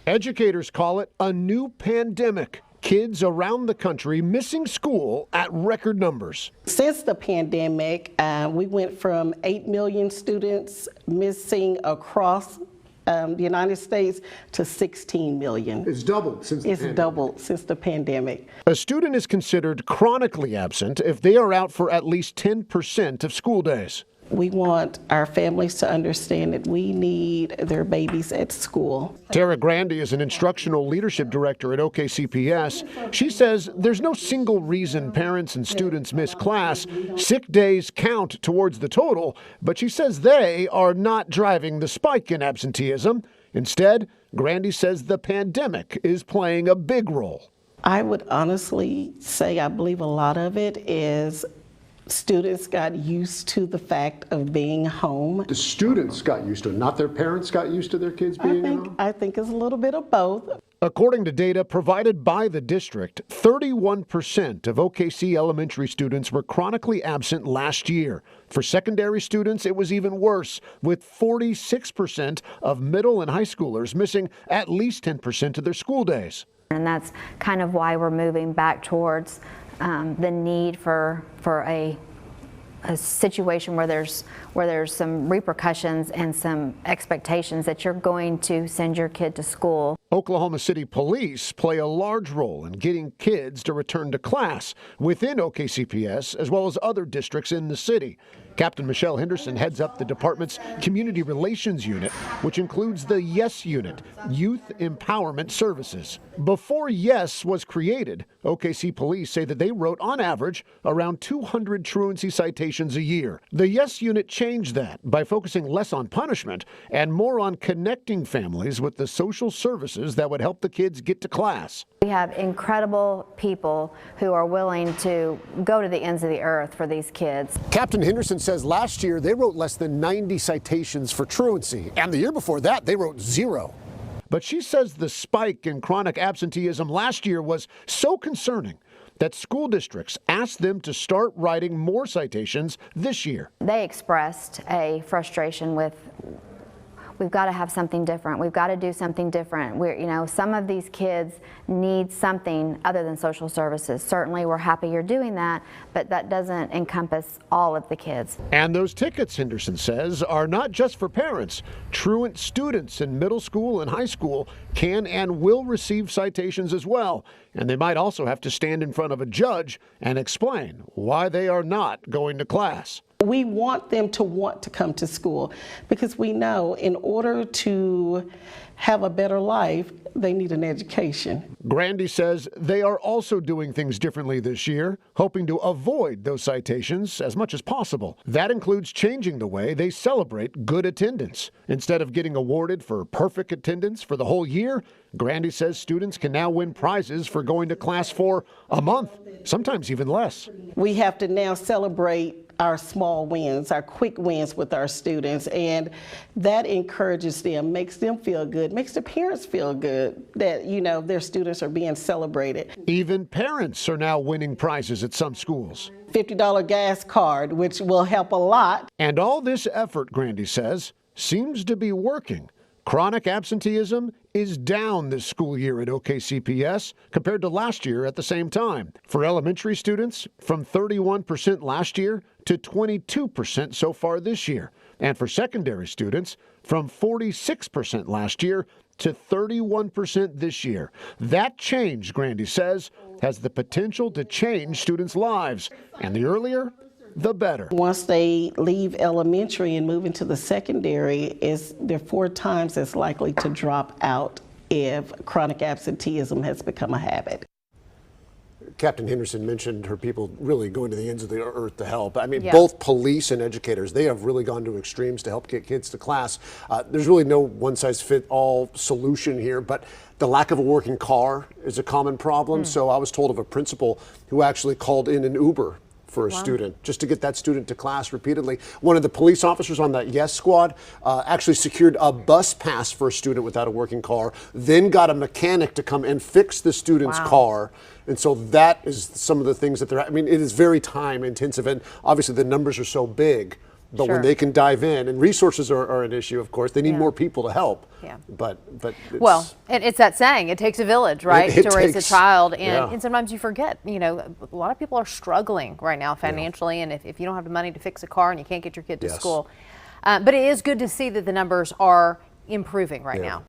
Educators call it a new pandemic. Kids around the country missing school at record numbers. Since the pandemic, we went from 8 million students missing across the United States to 16 million. It's doubled since the pandemic. It's doubled since the pandemic. A student is considered chronically absent if they are out for at least 10% of school days. We want our families to understand that we need their babies at school. Tara Grandy is an instructional leadership director at OKCPS. She says there's no single reason parents and students miss class. Sick days count towards the total, but she says they are not driving the spike in absenteeism. Instead, Grandy says the pandemic is playing a big role. I would honestly say I believe a lot of it is students got used to the fact of being home. The students got used to it, not their parents got used to their kids being home? I think it's a little bit of both. According to data provided by the district, 31% of OKC elementary students were chronically absent last year. For secondary students, it was even worse, with 46% of middle and high schoolers missing at least 10% of their school days. And that's kind of why we're moving back towards the need for a situation where there's some repercussions and some expectations that you're going to send your kid to school. Oklahoma City police play a large role in getting kids to return to class within OKCPS as well as other districts in the city. Captain Michelle Henderson heads up the department's Community Relations Unit, which includes the YES Unit, Youth Empowerment Services. Before YES was created, OKC police say that they wrote, on average, around 200 truancy citations a year. The YES Unit changed that by focusing less on punishment and more on connecting families with the social services that would help the kids get to class. We have incredible people who are willing to go to the ends of the earth for these kids. Captain Henderson says last year they wrote less than 90 citations for truancy, and the year before that they wrote 0. But she says the spike in chronic absenteeism last year was so concerning that school districts asked them to start writing more citations this year. They expressed a frustration with, we've got to have something different. We've got to do something different. Some of these kids need something other than social services. Certainly, we're happy you're doing that, but that doesn't encompass all of the kids. And those tickets, Henderson says, are not just for parents. Truant students in middle school and high school can and will receive citations as well. And they might also have to stand in front of a judge and explain why they are not going to class. We want them to want to come to school because we know in order to have a better life, they need an education. Grandy says they are also doing things differently this year, hoping to avoid those citations as much as possible. That includes changing the way they celebrate good attendance. Instead of getting awarded for perfect attendance for the whole year, Grandy says students can now win prizes for going to class for a month, sometimes even less. We have to now celebrate our small wins, our quick wins with our students, and that encourages them, makes them feel good, makes the parents feel good that, their students are being celebrated. Even parents are now winning prizes at some schools. $50 gas card, which will help a lot. And all this effort, Grandy says, seems to be working. Chronic absenteeism is down this school year at OKCPS compared to last year at the same time. For elementary students, from 31% last year to 22% so far this year. And for secondary students, from 46% last year to 31% this year. That change, Grandy says, has the potential to change students' lives. And the earlier, the better. Once they leave elementary and move into the secondary, they're 4 times as likely to drop out if chronic absenteeism has become a habit. Captain Henderson mentioned her people really going to the ends of the earth to help. I mean, Yeah. Both police and educators, they have really gone to extremes to help get kids to class. There's really no one-size-fits-all solution here, but the lack of a working car is a common problem. So I was told of a principal who actually called in an Uber for a student, just to get that student to class repeatedly. One of the police officers on that YES squad actually secured a bus pass for a student without a working car, then got a mechanic to come and fix the student's car. And so that is some of the things that it is very time intensive, and obviously the numbers are so big but when Sure. they can dive in, and resources are an issue, of course, they need Yeah. more people to help. Yeah. But it's, Well, it's that saying, it takes a village, right, It to raise a takes- child. And, yeah. and sometimes you forget, you know, a lot of people are struggling right now financially. And if you don't have the money to fix a car and you can't get your kid to Yes. school. But it is good to see that the numbers are improving right Yeah. now.